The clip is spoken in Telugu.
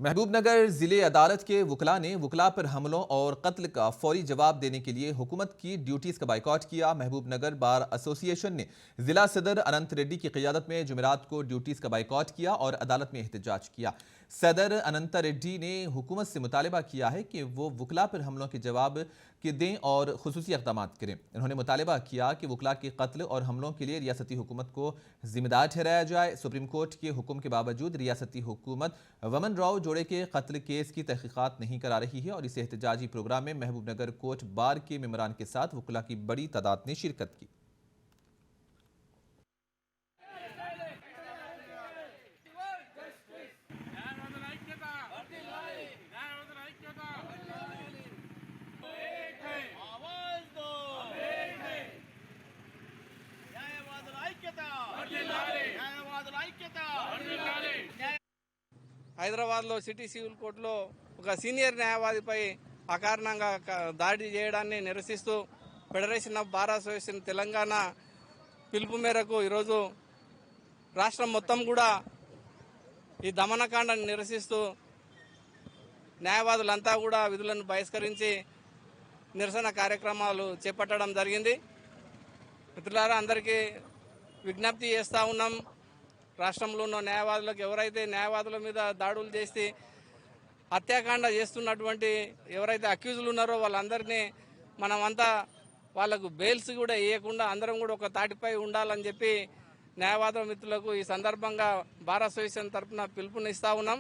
महबूबनगर जिले अदालत के वकला ने वकला पर हमलों और कत्ल का फौरी जवाब देने के लिए हुकूमत की ड्यूटीज का बाइकआउट किया। महबूबनगर बार एसोसिएशन ने जिला सदर अनंत रेड्डी की क़ियादत में जुमेरात को ड्यूटीज का बाइकआउट किया और अदालत में एहतजाज किया। सदर अनंत रेड्डी ने हुकूमत से मुतालबा किया है कि वो वकला पर हमलों के जवाब के दें और खुसूसी इक़दाम करें। उन्होंने मुतालबा किया कि वकला के कत्ल और हमलों के लिए रियासती हुकूमत को जिम्मेदार ठहराया जाए। सुप्रीम कोर्ट के हुक्म के बावजूद रियासती हुकूमत वमन राव जोड़े के कत्ल केस की तहकीकात नहीं करा रही है और इस एहतजाजी प्रोग्राम में महबूबनगर कोर्ट बार के मेंबरान के साथ वकला की बड़ी तादाद ने शिरकत की। హైదరాబాద్లో సిటీ సివిల్ కోర్టులో ఒక సీనియర్ న్యాయవాదిపై అకారణంగా దాడి చేయడాన్ని నిరసిస్తూ federation of bar association Telangana పిలుపు మేరకు ఈరోజు రాష్ట్రం మొత్తం కూడా ఈ దమనకాండను నిరసిస్తూ న్యాయవాదులంతా కూడా విధులను బహిష్కరించి నిరసన కార్యక్రమాలు చేపట్టడం జరిగింది. మిత్రులారా, అందరికీ విజ్ఞప్తి చేస్తూ ఉన్నాం. రాష్ట్రంలో ఉన్న న్యాయవాదులకు ఎవరైతే న్యాయవాదుల మీద దాడులు చేసి హత్యాకాండ చేస్తున్నటువంటి ఎవరైతే అక్యూజులు ఉన్నారో వాళ్ళందరినీ మనమంతా వాళ్ళకు బెయిల్స్ కూడా ఇవ్వకుండా అందరం కూడా ఒక తాటిపై ఉండాలని చెప్పి న్యాయవాద మిత్రులకు ఈ సందర్భంగా బార్ అసోసియేషన్ తరఫున పిలుపునిస్తా ఉన్నాం.